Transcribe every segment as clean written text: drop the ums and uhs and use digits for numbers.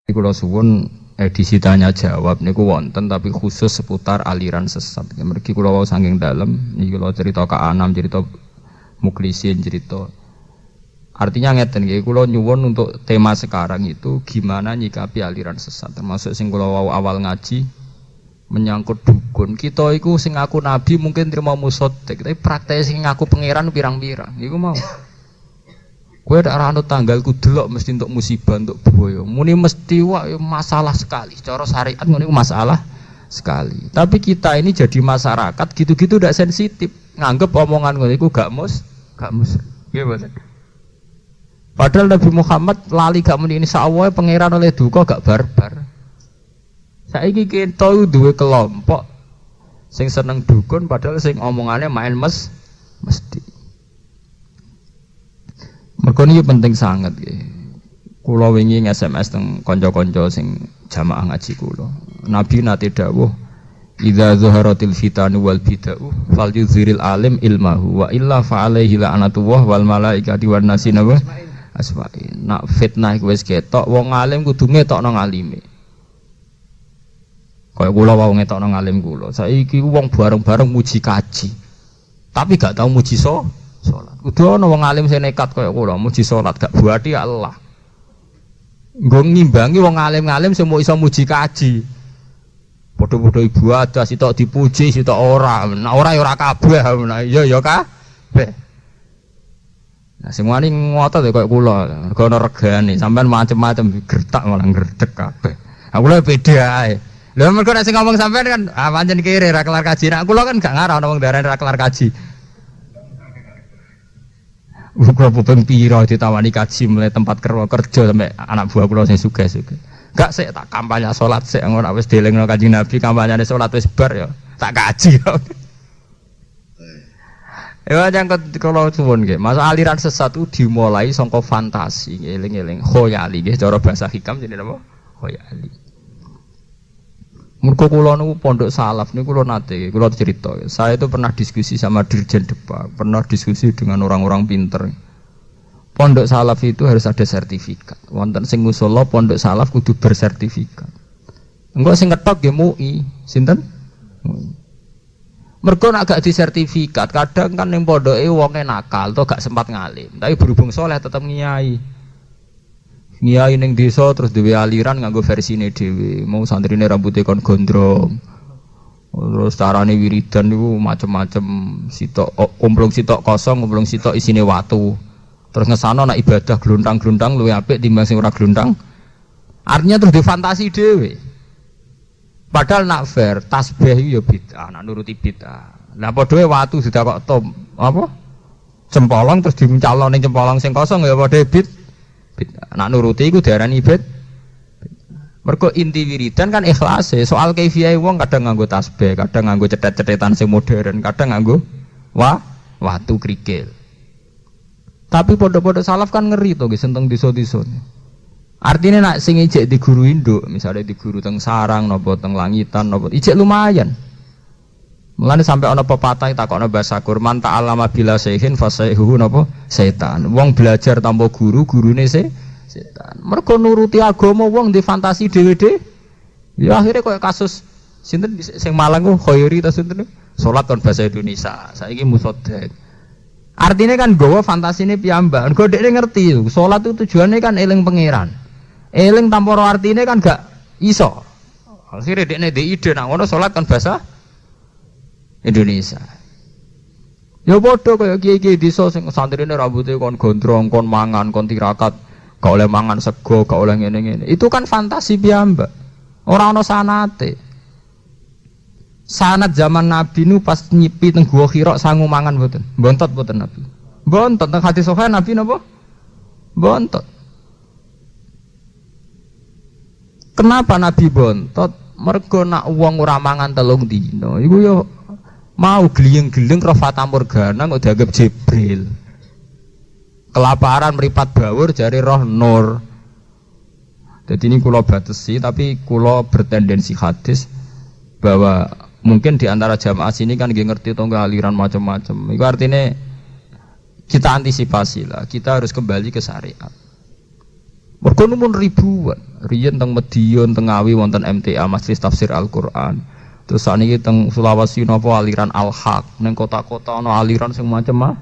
Kula suwun edisi tanya jawab niku wonten tapi khusus seputar aliran sesat. Mergi kula wau saking dalem niki kula cerita Kak Anam, cerita Muklisin, cerita. Artinya ngeten nggih, kula nyuwun untuk tema sekarang itu gimana nyikapi aliran sesat. Termasuk sing kula wau awal ngaji menyangkut dukun. Kita iku sing ngaku nabi mungkin terima musotek, tapi praktek sing ngaku pangeran pirang-pirang. Iku mau. Gue ada anut tanggalku delok mesti untuk musibah, untuk boyo. Muni mesti wah masalah sekali. Cara syariat ngono masalah sekali. Tapi kita ini jadi masyarakat gitu-gitu udah sensitif. Nganggep omongan ngono iku gak mus. Nggih mboten. Padahal Nabi Muhammad lali gak muni insyaallah pangeran oleh duka gak barbar. Saiki kita duwe kelompok sing seneng dukun padahal sing omongannya main mesti. Mergo niki penting sangat nggih. Kula wingi SMS teng kanca-kanca sing jamaah ngaji kula. Nabi nate dawuh, "Idza zuharatil fitanu wal bid'u fal yuzhiril alim ilmahu wa illa fa alaihi la'natullah wal malaikati wan nasi asma'in." Nak fitnah iku wis ketok, wong alim kudu ngetokno ngalime. Kaya kula wau ngetokno ngalim kula. Saiki wong bareng-bareng muji kaji. Tapi gak tau muji salat. Kudu ana wong alim sing nekat kaya kula muji salat gak buati ya Allah. Nggo ngimbangi wong alim-alim sing mau iso muji kaji. Padha-padha ibadah sitok dipuji sitok ora. Nek ora ya ora kabeh. Iya ya kabeh. Nah sing wani ngotot kaya kula, mergo ana regane, sampean macem-macem gertak malah ngredeg kabeh. Aku lho beda ae. Lha mergo nek sing ngomong sampean kan pancen kere ra kelar kaji. Nek kula kan gak ngarah ana wong darane ra kelar kaji. Kula pun piro ditawani kaji mulai tempat kerja sampai anak buah kula sing sugih-sugih. Gak sik tak kampanye salat sik ngono wis dielingno Kanjeng Nabi kampanyane salat wis bar ya tak kaji. Ya jangkut kula suwun nggih. Masa aliran sesat itu dimulai saka fantasi, eling-eling khoyali nggih cara bahasa hikam jenenge napa? Khoyali. Mergo kula niku pondok salaf niku kula nate, kula cerita. Saya itu pernah diskusi sama Dirjen Depa, pernah diskusi dengan orang-orang pinter. Pondok salaf itu harus ada sertifikat. Wonten sing musala pondok salaf kudu bersertifikat. Engko sing ketok nggih MUI, sinten? MUI. Mergo nek gak disertifikat, kadang kan ning pondoke wonge nakal to gak sempat ngalim, tapi berhubung soleh tetep ngiyai. Ngiyai ning desa terus dhewe aliran nganggo versine dhewe. Mau santrine rambutnya kon gondrong. Terus carane wiridan niku macem-macem, sitok umplung sitok kosong, umplung sitok isine watu. Terus ngesano nek ibadah glontang-glontang luwih apik timbang sing ora glontang. Artinya terus difantasi dhewe. Padahal nak fair tasbih ya bid'ah, nak nuruti bid'ah. Lah padha watu sudah kok tom apa? Cempolong terus diuncalno ning cempolong sing kosong ya padha nak nuruti iku diarani bid. Mergo inti wiridan kan ikhlas. Soal kaifiyahe wong kadang nganggo tasbih, kadang nganggo cetet-cetetan sing modern, kadang nganggo watu krikil. Tapi pondok-pondok salaf kan ngeri to nggih senteng desa-desa. Artinya nak sing ijek di guru induk, misalnya di guru teng sarang napa teng langitan napa ijek lumayan. Mulane sampai ana pepatah takokno bahasa Quran ta'allama bila syaihin fasaihu napa setan. Wong belajar tanpa guru, gurune setan. Mergo nuruti agama wong di fantasi dhewe-dhewe. Ya akhirnya koyo kasus sinten sing Malang ku Khairi ta sinten salat kon bahasa Indonesia. Saiki musodek. Artinya kan gawa fantasine piyambak. Engko dekne ngerti salat itu tujuannya kan eling pangeran. Eling tanpa artine kan gak iso. Akhirnya dekne ndek ide nak ngono salat kon bahasa Indonesia. Ya padha kaya kiai-kiai desa sing santrine rambute kon gondrong, kon mangan, kon tirakat, gak oleh mangan sego, gak oleh ngene-ngene. Itu kan fantasi piyambak. Ora ana sanate. Sanad zaman Nabi nu pas nyipi teng Gua Hira sangu mangan mboten. Bontot mboten Nabi. Bontot teng hadis sahih Nabi napa? Bontot. Kenapa Nabi bontot? Mergo nak wong ora mangan 3 dina. Iku yo mau gliyeng-gliyeng roh fata morgana kok dianggap Jibril. Kelaparan meripat bawur jari roh nur. Jadi ini kula batesi tapi kula bertendensi hadis bahwa mungkin di antara jamaah sini kan ngerti atau enggak aliran macam-macam. Itu artinya kita antisipasi lah, kita harus kembali ke syariat. Mergo numun ribuan. Riyen teng Medion, teng Ngawi wonten MTA Majelis Tafsir Al-Qur'an. Terus saniki teng Sulawesi napa aliran Al-Haq, ning kota-kota ana aliran sing macam-macam.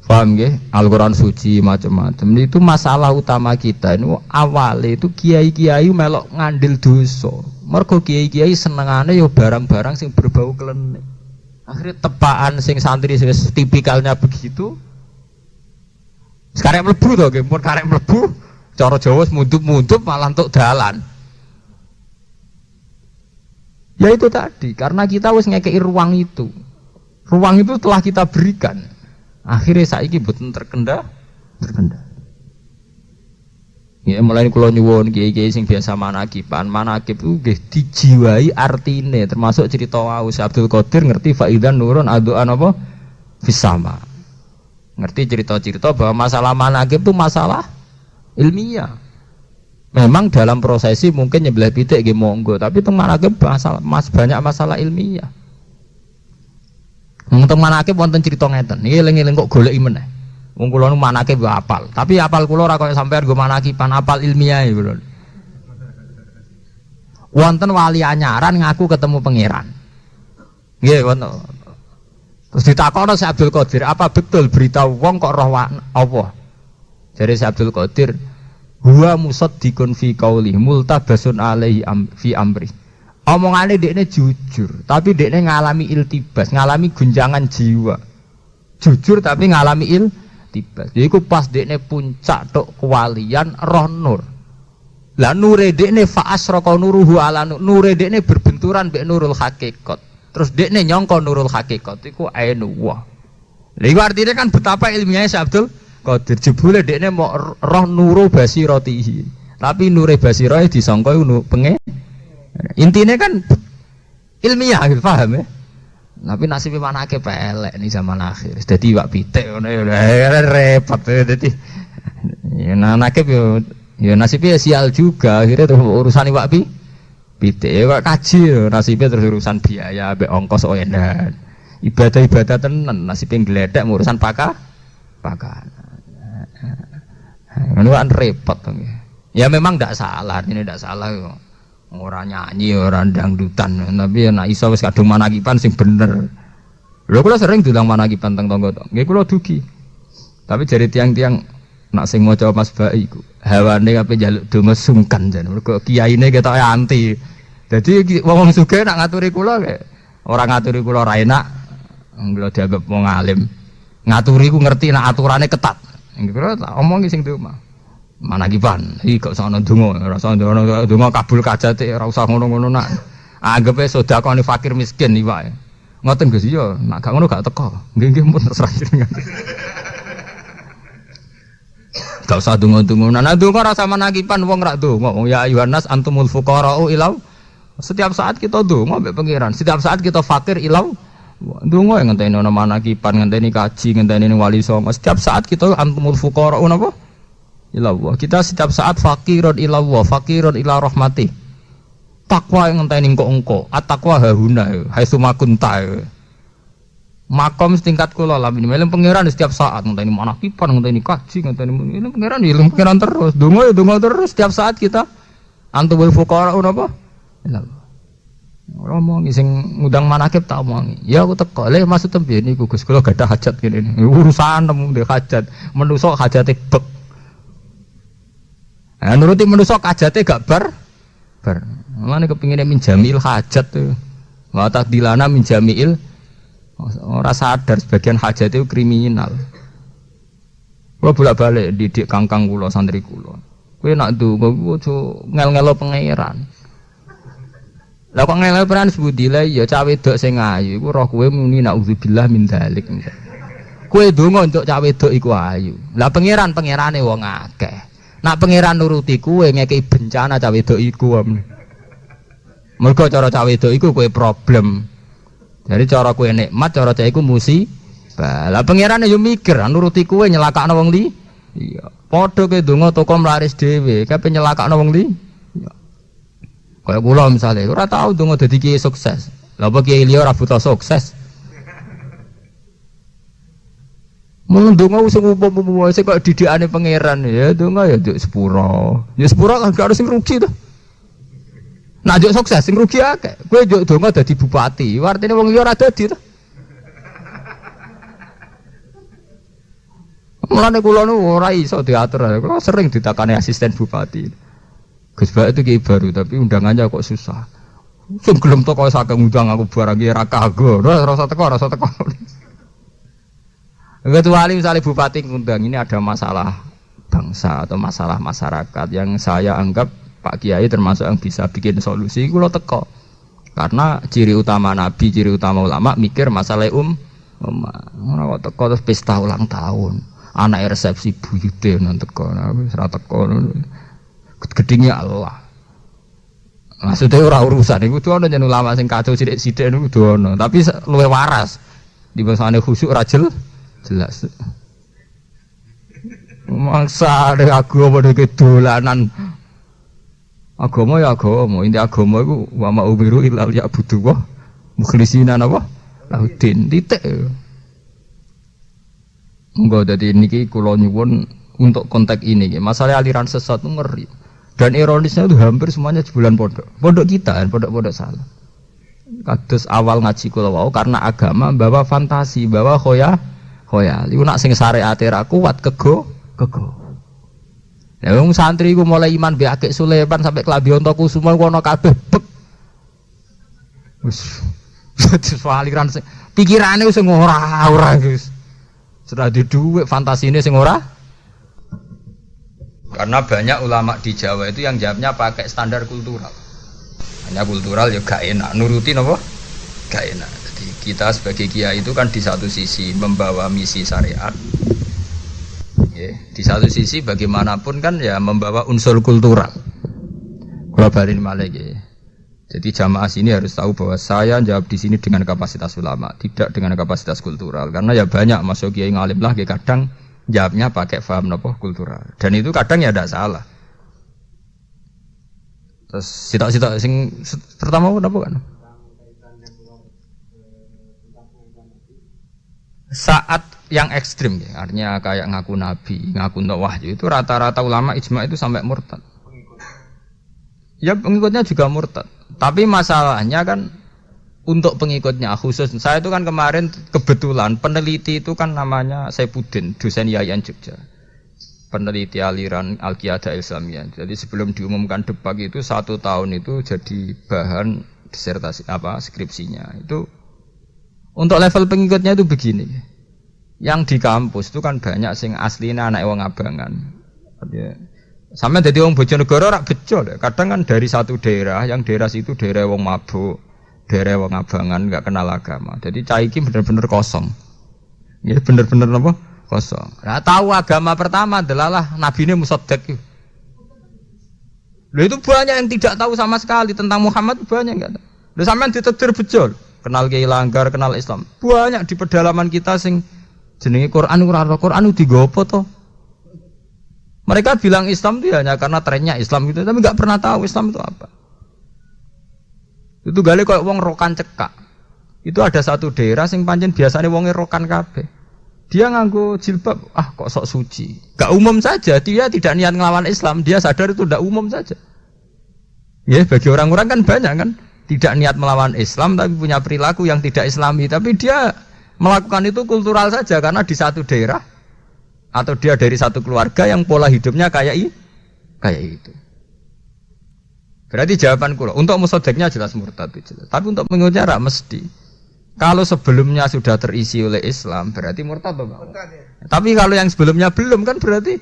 Paham nggih? Al-Qur'an suci macam-macam. Itu masalah utama kita. Ini awale itu kiai-kiai melok ngandil dosa. Mergo kiai-kiai senengane yo barang-barang sing berbau klenik. Akhirnya tepaan sing santri wis tipikalnya begitu. Sekarang mlebu to, nggih, mun karek mlebu, cara Jawa mundup-mundup malah entuk dalan. Ya itu tadi, karena kita wis ngekeki ruang itu. Ruang itu telah kita berikan. Akhirnya saiki mboten terkendali. Ya mulai kula nyuwun kiai-kiai sing biasa manakiban, manakib itu nggih dijiwai artine, termasuk cerita wau Abdul Qadir ngerti faidan nurun aduan apa fisama. Ngerti cerita-cerita bahwa masalah manakib itu masalah ilmiah. Memang dalam prosesi mungkin nyebelah pitik nggih monggo, tapi teng manakib banyak masalah ilmiah. Teng manakib wonten cerita ngeten. Niki eling-eling kok goleki meneh. Wong kula nu manakib yo apal, tapi apal kula ora kaya sampean nggo manakiban apal ilmiah iki kula. Wonten wali anyaran ngaku ketemu pangeran. Nggih wonten. Terus ditakono si Abdul Qadir, apa betul berita wong kok roh apa? Jare si Abdul Qadir, huwa musaddiqun fi qauli multabasun alaihi fi amri. Omongane dekne jujur, tapi dekne ngalami iltibas, ngalami gunjangan jiwa. Jujur tapi ngalami iltibas. Iku pas dekne puncak tok kewalian roh nur. Lah nure dekne fa asraqa nuruhu ala nure dekne berbenturan mbek nurul hakikat. Terus dekne nyangka nurul hakikat iku ainullah. Lha iku artine kan betapa ilmiahnya Syekh Abdul Qadir. Jebule dekne mau roh nuru basiratihi. Tapi nure basirahe disangka iku pengen. Intine kan ilmiah gitu, paham ya? Tapi nasibnya manake pelek nih zaman akhir. Dadi wak pitik ngono ya repot dadi. Ya nakib ya nasibnya sial juga akhirnya terus urusan wak pitik ya kaji nasibnya terus urusan biaya mbek ongkos oendan. Ibadah-ibadah tenan nasibnya gledek urusan pakan. Ngono kan repot to. Ya memang ndak salah, ini ndak salah kok. Ora nyanyi, ora dangdutan, tapi ya nek iso wis kadung manakiban sing bener. Lho kula sering diulang manakiban teng tangga to. Nggih kula dugi. Tapi jare tiang-tiang nak sing maca Mas Baik iku hawane ape njaluk donga sungkan jan. Mergo kiyaine ketoke anti. Dadi wong sugih nak ngaturi kula kek ora ngaturi kula ra enak. Kula dianggap wong alim. Ngaturi ku ngerti nak aturane ketat. Nggih kula tak omongi sing donga. Manakiban iki kok sono donga, ora sono donga kabul kajate ora usah ngono-ngono nak. Anggepe sedekahane fakir miskin iki wae. Ngoten Gus iya, nak gak ngono gak teko. Nggih mun terserah jenengan. Gak usah donga-donga. Nah donga ora sama manakiban wong rak donga. Wong ya ayuhan nas antumul fuqara'u ilau. Setiap saat kita donga mbek pangeran. Setiap saat kita fakir ilau. Donga ngenteni ana manakiban, ngenteni kaji, ngenteni wali songo. Setiap saat kita antumul fuqara'u napa? Ilallah. Kita setiap saat fakirun ilallah, fakirun ila rahmati. Takwa yang ngenteni engko. At-taqwa hahuna, haitsu makunta. Makom setingkat kula lah minimal pangeran setiap saat ngenteni manakiban, ngenteni kaji, ngenteni ini pangeran ilmu pangeran terus. Donga ya donga terus setiap saat kita antumul fuqara napa? Ilallah. Ora omongi sing ngundang manakib tak omongi. Ya aku teko. Lha maksud tembe niku Gus kula gadah hajat ngene. Urusan nemu hajat. Menungso hajate bek. Nah, nuruti manusia hajatnya gak bar. Mana kepinginnya minjamil hajat tuh. Watak dilana minjamil. Orang sadar sebagian hajat itu kriminal. Gua bolak-balik didik kangkang kulo santri kulo. Gue nak tuh, gue ngel-ngelo pangeran. Lah kok ngel-ngelo pangeran sebudilai ya cawe dok sing ayu. Gue roh gue muni naudzubillah min dzalik. Gue dongo untuk cawe dok iku ayu. Lah pangerane wong akeh. Nak pangeran nuruti kuwe ngekei bencana cawe wedok iku. Mergo cara cawe wedok iku kowe problem. Jadi cara kowe nikmat, cara cah iku musibah. Lah pangerane yo mikir nuruti kuwe nyelakakno wong li. Iya. Padha kowe donga toko mlaris dhewe, kape nyelakakno wong li. Iya. Kaya kula misale ora tau donga dadi kiai sukses. Lah apa kiai liya ora butuh sukses. Mun ndonga wis umum-umum sing kok didikane pangeran ya ndonga ya nduk sepuro. Ya sepuro kan gak harus sing rugi to. Nah nduk sukses sing rugi akeh. Kowe nduk ndonga dadi bupati, artine wong liya ora dadi to. Mulane kula nu ora iso diatur. Kula sering ditakani asisten bupati. Gus Bak itu kiai baru tapi undangannya kok susah. Sing gelem teko saking undang aku barang ki ora kagok. Ora usah teko. Kecuali misalnya bupati ngundang ini ada masalah bangsa atau masalah masyarakat yang saya anggap Pak Kiai termasuk yang bisa bikin solusi, kula teko. Karena ciri utama Nabi, ciri utama ulama mikir masalah ora kok teko terus pesta ulang tahun. Anak resepsi buyute nang teko, wis ora teko. Gedingnya Allah. Maksudnya ora urusan iku tuh ana jeneng ulama sing kacau sithik-sithik niku dono, tapi luwe waras. Di basane khusyuk ra jelas. Mangsa ada agama dek dolanan. Agama ya agama, inti agama iku wa ma umiru illa liya'budu wa mukhlisina napa? Laudin titik. Enggak dadi niki kula nyuwun untuk konteks ini, masalah aliran sesat itu ngeri. Dan ironisnya itu hampir semuanya jebolan pondok. Pondok kita kan, pondok salah. Kados awal ngaji kula wau karena agama bawa fantasi, bawa khoyal. Iku nak sing syariate ra kuat kego. Ya wong santri iku mulai iman mbek Akik Sulaiman sampai Klambi Antakusuma ku ana kabeh bek. Wis soal aliran pikirane wis ora guys. Sudah di dhuwit fantasine sing ora. Karena banyak ulama di Jawa itu yang jawabnya pakai standar kultural. Hanya kultural ya gak enak, nurutin apa? Gak enak. Jadi kita sebagai kiai itu kan di satu sisi membawa misi syariat. Ya, di satu sisi bagaimanapun kan ya membawa unsur kultural. Kalau balik malah ya. Jadi jamaah sini harus tahu bahwa saya jawab di sini dengan kapasitas ulama, tidak dengan kapasitas kultural. Karena ya banyak masuk kiai ngalim lah, kadang jawabnya pakai faham nopo kultural, dan itu kadang ya tidak salah. Terus sitok sing pertama apa kan? Saat yang ekstrim ya, artinya kayak ngaku nabi, ngaku untuk wahyu itu rata-rata ulama ijma itu sampai murtad. Ya pengikutnya juga murtad. Tapi masalahnya kan untuk pengikutnya khusus, saya itu kan kemarin kebetulan peneliti itu kan namanya Saifuddin, dosen Yayan Jogja, peneliti aliran Al-Qiyadah Islamiyah. Jadi sebelum diumumkan debat itu 1 tahun itu jadi bahan disertasi skripsinya. Itu untuk level pengikutnya itu begini. Yang di kampus itu kan banyak sing aslinya anak wong abangan. Sampai jadi wong Bojonegoro rak bejo. Kadang kan dari satu daerah, yang daerah situ daerah wong mabuk, daerah wong abangan nggak kenal agama. Jadi caiki bener-bener kosong. Ya bener-bener apa? Kosong. Nah, tahu agama pertama adalah Nabi ini Musaddaq. Loh itu banyak yang tidak tahu sama sekali tentang Muhammad, banyak enggak tahu. Loh sampean ditetir bejol, kenal Kiai Langgar, kenal Islam. Banyak di pedalaman kita sing jenenge Quran Quran digopo to. Mereka bilang Islam itu hanya karena trennya Islam gitu, tapi enggak pernah tahu Islam itu apa. Itu gale koyo wong rokan cekak. Itu ada satu daerah sing pancen biasane wonge rokan kabeh. Dia nganggo jilbab, kok sok suci. Gak umum saja, dia tidak niat ngelawan Islam, dia sadar itu tidak umum saja. Ya, bagi orang-orang kan banyak kan tidak niat melawan Islam tapi punya perilaku yang tidak Islami, tapi dia melakukan itu kultural saja karena di satu daerah atau dia dari satu keluarga yang pola hidupnya kayak itu. Berarti jawaban kula untuk musaddiqnya jelas murtad itu jelas. Tapi untuk pengikutnya rak mesti. Kalau sebelumnya sudah terisi oleh Islam berarti murtad apa? Tapi kalau yang sebelumnya belum kan berarti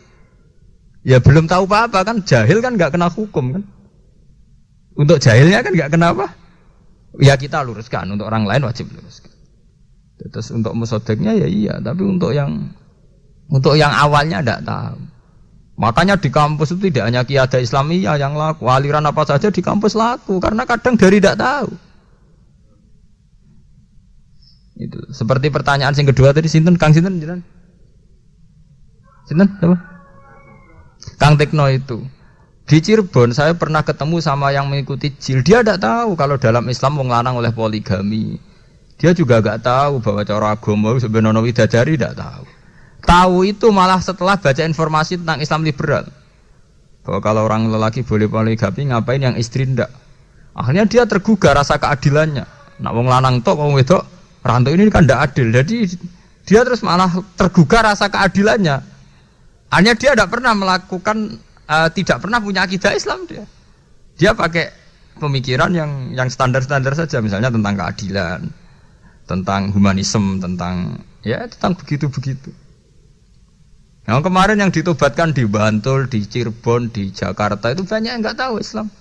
ya belum tahu apa-apa kan, jahil kan enggak kena hukum kan. Untuk jahilnya kan enggak kena apa? Ya kita luruskan, untuk orang lain wajib luruskan. Terus untuk musaddiqnya ya iya, tapi untuk yang awalnya enggak tahu. Makanya di kampus itu tidak hanya Qiyadah Islamiyah yang laku, aliran apa saja di kampus laku karena kadang dari tidak tahu. Itu seperti pertanyaan yang kedua tadi, sinten Kang sinten jenengan? Sinten apa? Kang Tekno itu. Di Cirebon saya pernah ketemu sama yang mengikuti JIL. Dia tidak tahu kalau dalam Islam wong lanang oleh poligami. Dia juga enggak tahu bahwa cara agama sebenarnya widadari, tidak tahu. Tahu itu malah setelah baca informasi tentang Islam liberal. Bahwa kalau orang lelaki boleh poligami, ngapain yang istri ndak? Akhirnya dia tergugah rasa keadilannya. Nak wong lanang tok wong wedok rantau ini kan ndak adil. Jadi dia terus malah tergugah rasa keadilannya. Hanya dia tidak pernah melakukan tidak pernah punya akidah Islam dia. Dia pakai pemikiran yang standar-standar saja, misalnya tentang keadilan, tentang humanisme, tentang begitu-begitu. Yang kemarin yang ditobatkan di Bantul, di Cirebon, di Jakarta itu banyak yang nggak tahu Islam.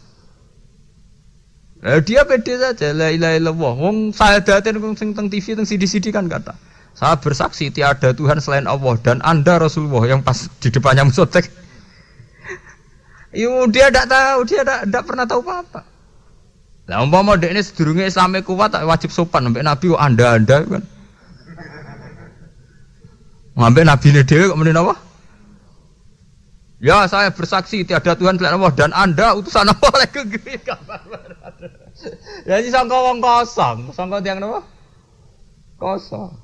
Dia pede saja, la ilaha illallah. Wong syahadatin sing teng TV, teng CD kan kata. Saya bersaksi tiada Tuhan selain Allah dan Anda Rasulullah yang pas di depannya musotek. Dia tidak tahu, dia tidak pernah tahu apa-apa. Lah umpama dekne sedurunge Islame kuat wajib sopan sampai Nabi kok Anda kan. Ngambil Nabi ini dewe kok mending apa? Ya saya bersaksi tiada Tuhan selain Allah dan Anda utusan Allah lagi gini kabar. Jadi sangka wong kosong, sangka tiang apa? Kosong.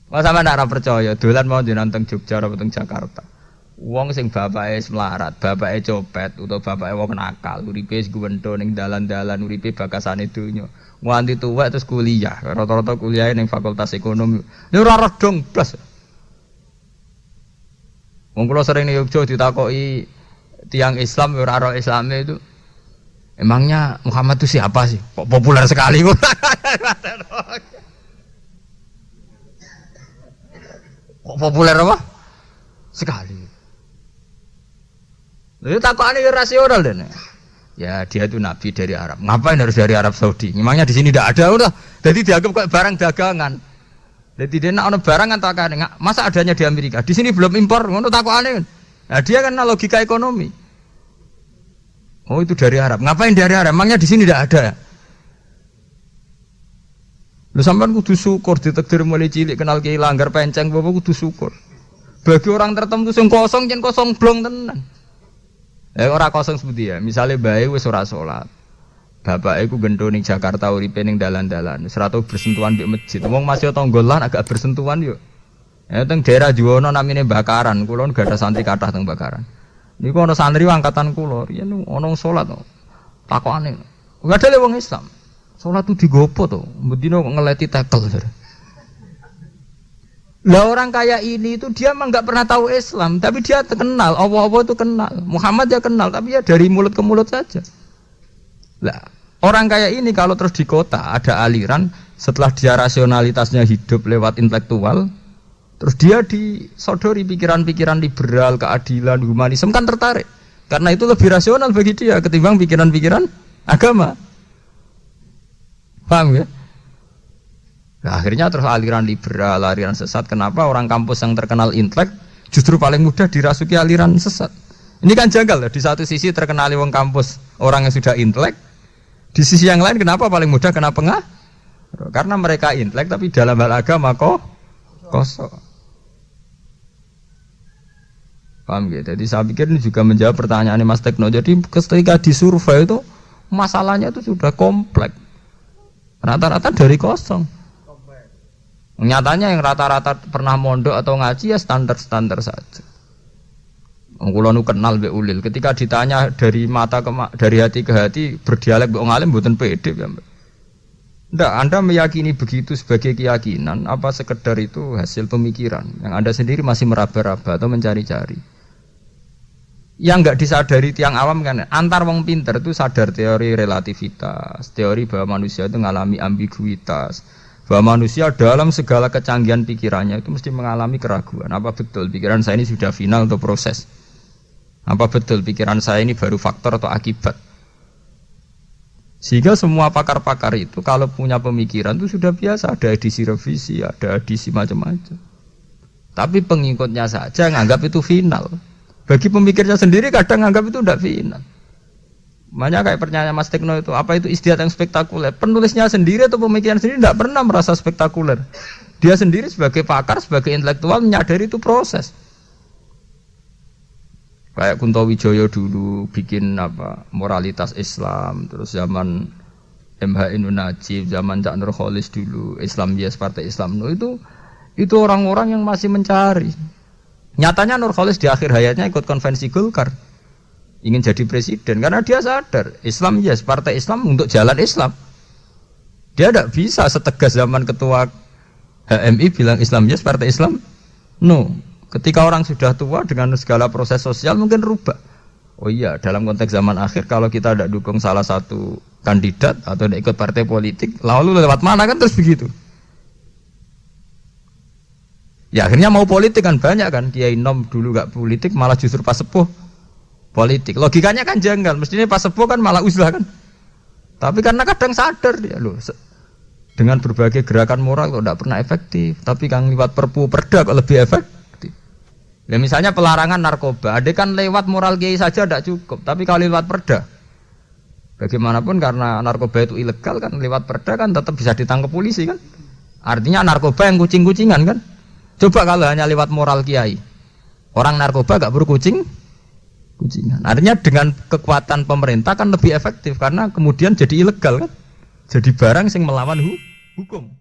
Mas sampe nak ora percaya, dolan mau nonton Jogja atau teng Jakarta. Wong sing bapake melarat, bapake copet utawa bapake wong nakal, uripe wis guwentho ning dalan-dalan, uripe bakasane donya. Nganti tuwek terus kuliah, rata-rata kuliahe ning Fakultas Ekonomi. Lha ora redong blas. Wong kula sering ning Yogyakarta ditakoki tiang Islam ora ora Islame itu. Emangnya Muhammad itu siapa sih? Kok populer sekali kok. Kok populer apa? Sekali. Lalu takokane rasional deh. Ya dia itu nabi dari Arab. Ngapain harus dari Arab Saudi? Memangnya di sini tidak ada udah. Jadi dianggap kayak barang dagangan. Jadi dia nak ono barang kan takane, masa adanya di Amerika? Di sini belum impor, ngono takokane kan. Nah, dia kan logika ekonomi. Oh, itu dari Arab. Ngapain dari Arab? Emangnya di sini tidak ada. Lu sampean kudu syukur ditakdir mulai cilik kenal Kiai Langgar Penceng bapak kudu syukur. Bagi orang tertentu sing kosong jen kosong blong tenan. Ora kosong seperti ya. Misalnya bae wis ora salat. Bapak iku gendho ning Jakarta uripe ning dalan-dalan. Wis ora tau bersentuhan mbek masjid. Wong masih tonggolan agak bersentuhan yo. Teng daerah Juwono namine Bakaran. Kula gak ada santri kathah teng Bakaran. Niku ana santri angkatan kula, riyen ana salat to. Takokane. Enggak ada wong Islam. Salat itu digopo to. Mbedino ngeleti tekel. Lah orang kaya ini itu dia memang enggak pernah tahu Islam, tapi dia terkenal, Allah itu kenal. Muhammad ya kenal, tapi ya dari mulut ke mulut saja. Lah, orang kaya ini kalau terus di kota ada aliran setelah dia rasionalitasnya hidup lewat intelektual, terus dia disodori pikiran-pikiran liberal, keadilan, humanisme kan tertarik. Karena itu lebih rasional bagi dia ketimbang pikiran-pikiran agama. Paham ya? Nah, akhirnya terus aliran liberal, aliran sesat. Kenapa orang kampus yang terkenal intelek justru paling mudah dirasuki aliran sesat? Ini kan janggal. Di satu sisi terkenali wong kampus orang yang sudah intelek, di sisi yang lain kenapa paling mudah kena pengaruh? Karena mereka intelek tapi dalam hal agama kosong. Paham gitu? Jadi saya pikir ini juga menjawab pertanyaan Mas Tekno. Jadi ketika disurvei itu masalahnya itu sudah kompleks. Rata-rata dari kosong. Nyatanya yang rata-rata pernah mondok atau ngaji ya standar-standar saja. Kula nu kenal mbek Ulil, ketika ditanya dari dari hati ke hati berdialek mbek wong alim mboten pede ya, Mbak. Ndak, Anda meyakini begitu sebagai keyakinan apa sekedar itu hasil pemikiran yang Anda sendiri masih meraba-raba atau mencari-cari? Yang enggak disadari tiang awam kan antar wong pinter itu sadar teori relativitas, teori bahwa manusia itu mengalami ambiguitas, bahwa manusia dalam segala kecanggihan pikirannya itu mesti mengalami keraguan. Apa betul pikiran saya ini sudah final atau proses? Apa betul pikiran saya ini baru faktor atau akibat? Sehingga semua pakar-pakar itu kalau punya pemikiran itu sudah biasa, ada edisi revisi, ada edisi macam-macam. Tapi pengikutnya saja nganggap itu final. Bagi pemikirnya sendiri kadang nganggap itu tidak final. Makanya kayak pertanyaan Mas Tekno itu, apa itu istiadat yang spektakuler? Penulisnya sendiri atau pemikiran sendiri tidak pernah merasa spektakuler. Dia sendiri sebagai pakar, sebagai intelektual menyadari itu proses. Kayak Kunto Wijoyo dulu bikin moralitas Islam, terus zaman MH Inun Najib, zaman Cak Nur Kholis dulu, Islam Yes Partai Islam itu Itu orang-orang yang masih mencari. Nyatanya Nurcholish di akhir hayatnya ikut konvensi Golkar, ingin jadi presiden karena dia sadar Islam yes, partai Islam untuk jalan Islam. Dia tidak bisa setegas zaman ketua HMI bilang Islam yes, partai Islam no. Ketika orang sudah tua dengan segala proses sosial mungkin rubah. Oh iya, dalam konteks zaman akhir kalau kita tidak dukung salah satu kandidat atau tidak ikut partai politik, lalu lewat mana kan terus begitu. Ya akhirnya mau politik kan banyak kan, Kiai Nom dulu gak politik malah justru pas sepuh politik. Logikanya kan janggal, mestinya pas sepuh kan malah uzlah kan. Tapi karena kadang sadar dia loh, dengan berbagai gerakan moral kok tidak pernah efektif, tapi kan lewat perpu perda kok lebih efektif. Ya misalnya pelarangan narkoba, ada kan lewat moral kiai saja tidak cukup, tapi kalau lewat perda, bagaimanapun karena narkoba itu ilegal kan lewat perda kan tetap bisa ditangkap polisi kan. Artinya narkoba yang kucing-kucingan kan. Coba kalau hanya lewat moral kiai, orang narkoba gak berkucing kucingan. Artinya dengan kekuatan pemerintah kan lebih efektif karena kemudian jadi ilegal kan, jadi barang yang melawan hukum.